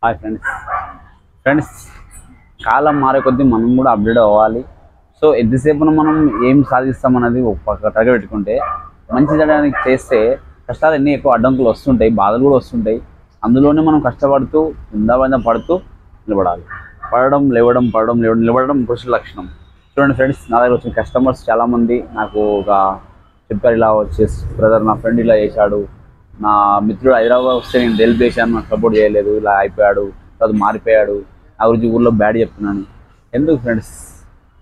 Hi friends కాలం మారే కొద్దీ మనం కూడా అప్డేట్ అవ్వాలి. సో ఎంతసేపున మనం ఏం సాధిస్తామన్నది ఒక పక్క టగ పెట్టుకుంటే మంచి జరగడానికి చేస్తే కష్టాలు ఎన్ని ఎక్కువ అడ్డంకులు వస్తుంటాయి, బాధలు కూడా వస్తుంటాయి. అందులోనే మనం కష్టపడుతూ ఉందా పడుతూ నిలబడాలి. పడడం లేవడం పడడం లేవడం నిలబడడం పురుషుల లక్షణం. చూడండి ఫ్రెండ్స్, నా దగ్గర వచ్చిన కస్టమర్స్ చాలామంది నాకు ఒక చెప్పారు, ఇలా వచ్చేసి బ్రదర్ నా ఫ్రెండ్ ఇలా చేశాడు, నా మిత్రుడు హైదరాబాద్ వస్తే నేను డెలివరీ చేశాను, నాకు సపోర్ట్ చేయలేదు, ఇలా అయిపోయాడు, తర్వాత మారిపోయాడు, నా గురించి ఊళ్ళో బ్యాడ్ చెప్తున్నాను. ఎందుకు ఫ్రెండ్స్,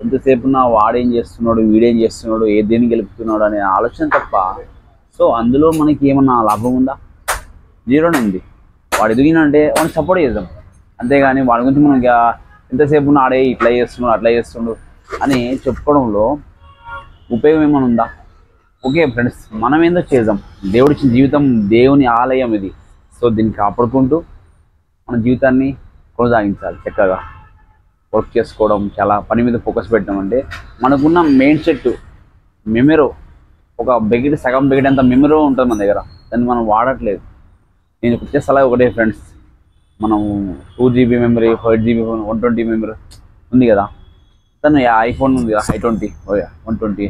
ఎంతసేపు నా వాడేం చేస్తున్నాడు, వీడేం చేస్తున్నాడు, ఏ దేనికి గెలుపుతున్నాడు అనే ఆలోచన తప్ప సో అందులో మనకి ఏమన్నా లాభం ఉందా? జీరోనే ఉంది. వాడు ఎదిగినంటే వాడిని సపోర్ట్ చేద్దాం, అంతేగాని వాడి గురించి మనం ఎంతసేపు ఆడే ఇట్లా చేస్తున్నాడు అట్లా చేస్తుండు అని చెప్పుకోవడంలో ఉపయోగం ఏమైనా ఉందా? ఓకే ఫ్రెండ్స్, మనం ఏందో చేద్దాం. దేవుడిచ్చిన జీవితం దేవుని ఆలయం ఇది. సో దీన్ని కాపాడుకుంటూ మన జీవితాన్ని కొనసాగించాలి. చక్కగా వర్క్ చేసుకోవడం, చాలా పని మీద ఫోకస్ పెట్టామంటే మనకున్న మెయిన్ సెట్ మెమరో ఒక బకెట్, సగం బకెట్ అంత మెమరో ఉంటుంది మన దగ్గర, దాన్ని మనం వాడట్లేదు. నేను వచ్చే సలహా ఒకటే ఫ్రెండ్స్, మనం 2 GB మెమరీ, 8 GB 120 మెమరీ ఉంది కదా, తను ఐఫోన్ ఉంది కదా i20 120,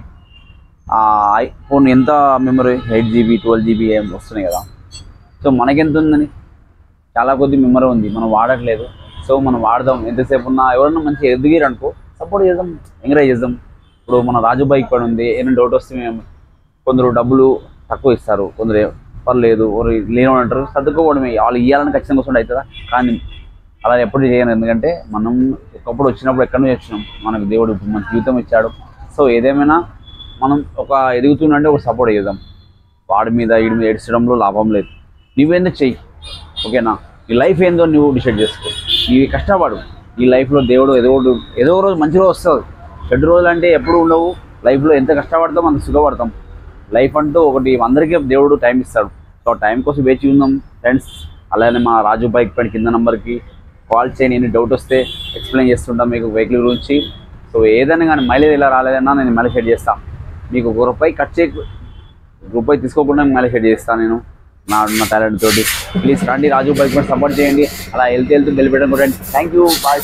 ఆ ఐఫోన్ ఎంత మెమరీ 8 GB 12 GB వస్తున్నాయి కదా. సో మనకెంత ఉందని చాలా కొద్ది మెమరీ ఉంది, మనం వాడట్లేదు. సో మనం వాడదాం. ఎంతసేపు ఉన్నా ఎవరన్నా మంచిగా ఎదిగారు అనుకో సపోర్ట్ చేద్దాం, ఎంకరేజ్ చేద్దాం. ఇప్పుడు మన రాజు బైక్ పడి ఉంది, ఏమైనా డౌట్ వస్తే మేము కొందరు డబ్బులు తక్కువ ఇస్తారు, కొందరు పర్లేదు, లేని అంటారు, సర్దుకోవడమే. వాళ్ళు ఇవ్వాలని ఖచ్చితంగా వస్తుండే అవుతుందా? కానీ అలా ఎప్పుడు చేయను. ఎందుకంటే మనం ఒకప్పుడు వచ్చినప్పుడు ఎక్కడి నుంచి వచ్చినాం, మనకు దేవుడు మన జీవితం ఇచ్చాడు. సో ఏదేమైనా మనం ఒక ఎదుగుతుందంటే ఒక సపోర్ట్ చేద్దాం. వాడి మీద వీడి మీద ఏడ్చడంలో లాభం లేదు. నువ్వేందో చెయ్యి, ఓకేనా? నీ లైఫ్ ఏందో నువ్వు డిసైడ్ చేసుకో. నీవు కష్టపడు. ఈ లైఫ్లో దేవుడు ఏదో రోజు మంచి రోజు వస్తుంది. చెడు రోజులు అంటే ఎప్పుడు ఉండవు. లైఫ్లో ఎంత కష్టపడతాం అంత సుఖపడతాం. లైఫ్ అంటూ ఒకటి అందరికీ దేవుడు టైం ఇస్తాడు. సో టైం కోసం వేచి ఉందాం ఫ్రెండ్స్. అలానే మా రాజు బైక్ పైన కింద నెంబర్కి కాల్ చేయండి. నేను డౌట్ వస్తే ఎక్స్ప్లెయిన్ చేస్తుంటాను మీకు వెహికల్ గురించి. సో ఏదైనా కానీ మైలేజ్ ఇలా రాలేదన్నా నేను మళ్ళీ షేర్ చేస్తాను. మీకు ₹1 ఖర్చు చేయకు, ₹1 తీసుకోకుండా మళ్ళీ షేర్ చేస్తాను నేను నా టాలెంట్ తోటి. ప్లీజ్ రండి, రాజు బైక్ పైన సపోర్ట్ చేయండి. అలా వెళ్తూ వెళ్ళిపోవడం కూడా. Thank you, bye.